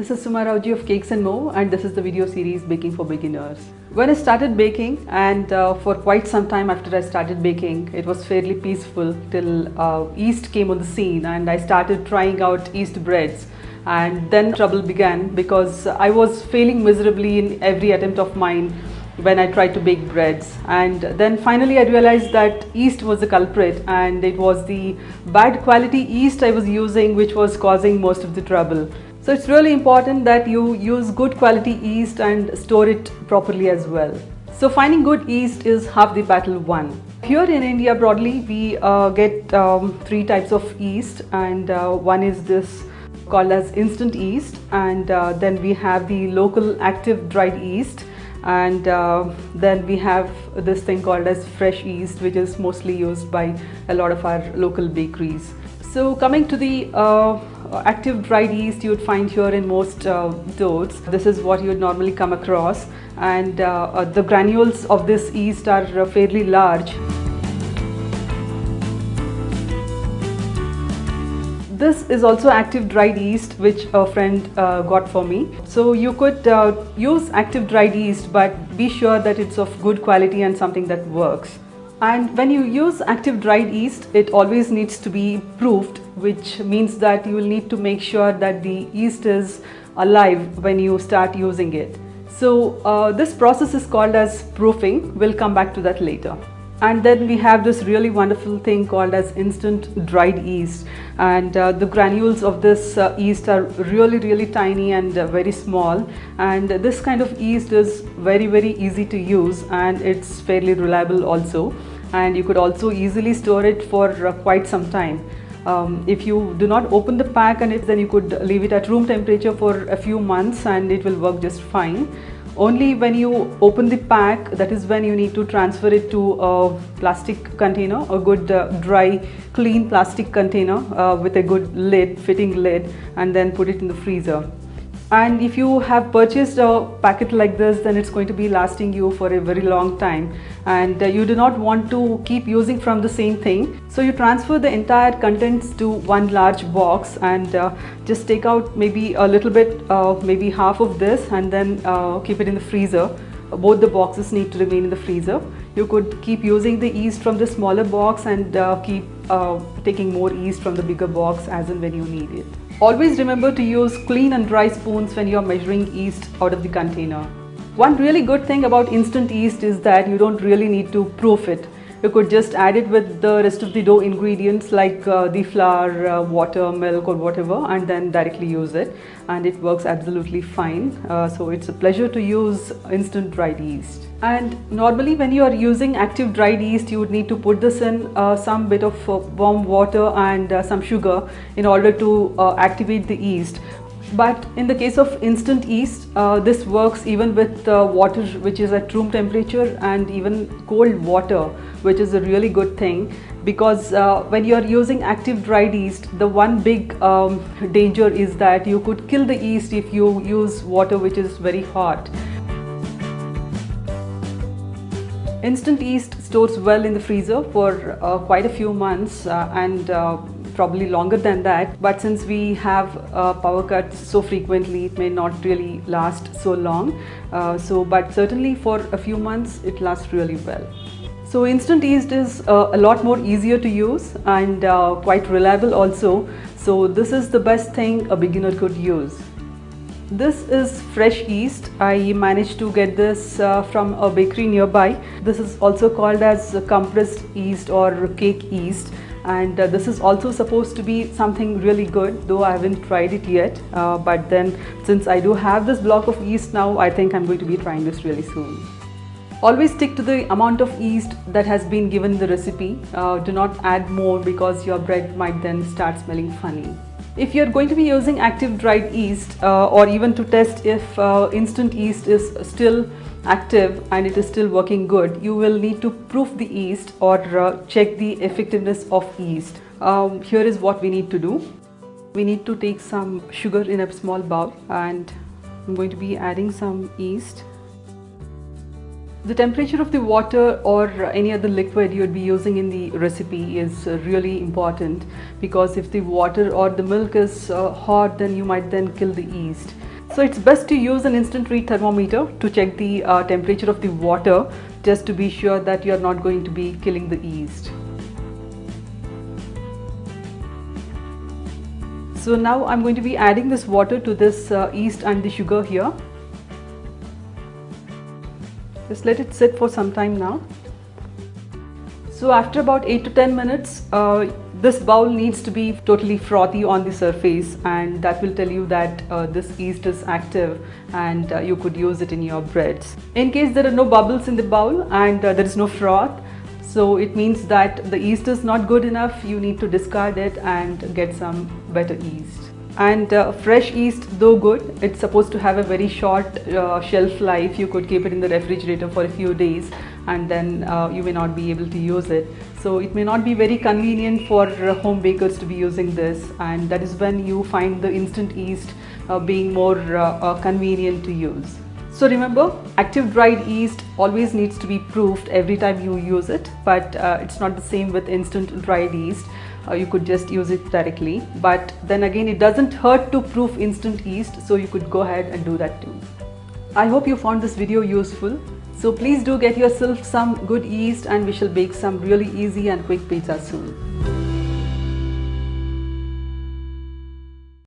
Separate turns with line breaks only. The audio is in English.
This is Suma Rauji of Cakes and More, and this is the video series Baking for Beginners. When I started baking, and for quite some time after I started baking, it was fairly peaceful till yeast came on the scene and I started trying out yeast breads. And then trouble began because I was failing miserably in every attempt of mine when I tried to bake breads. And then finally I realized that yeast was the culprit, and it was the bad quality yeast I was using which was causing most of the trouble. So it's really important that you use good quality yeast and store it properly as well. So finding good yeast is half the battle won. Here in India broadly we get three types of yeast, and one is this called as instant yeast, and then we have the local active dried yeast, and then we have this thing called as fresh yeast, which is mostly used by a lot of our local bakeries. So coming to the active dried yeast, you would find here in most doughs. This is what you would normally come across, and the granules of this yeast are fairly large. This is also active dried yeast which a friend got for me. So you could use active dried yeast, but be sure that it's of good quality and something that works. And when you use active dried yeast, it always needs to be proofed, which means that you will need to make sure that the yeast is alive when you start using it. So this process is called as proofing. We'll come back to that later. And then we have this really wonderful thing called as instant dried yeast, and the granules of this yeast are really tiny and very small, and this kind of yeast is very easy to use, and it's fairly reliable also, and you could also easily store it for quite some time. If you do not open the pack, and then you could leave it at room temperature for a few months and it will work just fine. Only when you open the pack, that is when you need to transfer it to a plastic container, a good dry clean plastic container with a good lid, fitting lid, and then put it in the freezer. And if you have purchased a packet like this, then it's going to be lasting you for a very long time, and you do not want to keep using from the same thing. So you transfer the entire contents to one large box, and just take out maybe a little bit, maybe half of this, and then keep it in the freezer. Both the boxes need to remain in the freezer. You could keep using the yeast from the smaller box and keep taking more yeast from the bigger box as and when you need it. Always remember to use clean and dry spoons when you are measuring yeast out of the container. One really good thing about instant yeast is that you don't really need to proof it. You could just add it with the rest of the dough ingredients like the flour, water, milk, or whatever, and then directly use it, and it works absolutely fine. So it's a pleasure to use instant dried yeast. And normally when you are using active dried yeast, you would need to put this in some bit of warm water and some sugar in order to activate the yeast. But in the case of instant yeast, this works even with water which is at room temperature, and even cold water, which is a really good thing, because when you are using active dried yeast, the one big danger is that you could kill the yeast if you use water which is very hot. Instant yeast stores well in the freezer for quite a few months, and probably longer than that, but since we have power cuts so frequently, it may not really last so long. But certainly for a few months it lasts really well. So instant yeast is a lot more easier to use and quite reliable also. So this is the best thing a beginner could use. This is fresh yeast. I managed to get this from a bakery nearby. This is also called as compressed yeast or cake yeast, and this is also supposed to be something really good, though I haven't tried it yet. But then since I do have this block of yeast now, I think I'm going to be trying this really soon. Always stick to the amount of yeast that has been given in the recipe. Do not add more, because your bread might then start smelling funny. If you're going to be using active dried yeast, or even to test if instant yeast is still active and it is still working good, you will need to proof the yeast or check the effectiveness of yeast. Here is what we need to do. We need to take some sugar in a small bowl, and I'm going to be adding some yeast. The temperature of the water or any other liquid you would be using in the recipe is really important, because if the water or the milk is hot, then you might then kill the yeast. So it's best to use an instant read thermometer to check the temperature of the water, just to be sure that you are not going to be killing the yeast. So now I'm going to be adding this water to this yeast and the sugar here. Just let it sit for some time now. So after about 8 to 10 minutes, this bowl needs to be totally frothy on the surface, and that will tell you that this yeast is active and you could use it in your breads. In case there are no bubbles in the bowl and there is no froth, so it means that the yeast is not good enough. You need to discard it and get some better yeast. And fresh yeast, though good, it's supposed to have a very short shelf life. You could keep it in the refrigerator for a few days and then you may not be able to use it. So it may not be very convenient for home bakers to be using this, and that is when you find the instant yeast being more convenient to use. So remember, active dried yeast always needs to be proofed every time you use it, but it's not the same with instant dried yeast. You could just use it directly, but then again it doesn't hurt to proof instant yeast, so you could go ahead and do that too. I hope you found this video useful. So please do get yourself some good yeast and we shall bake some really easy and quick pizza soon.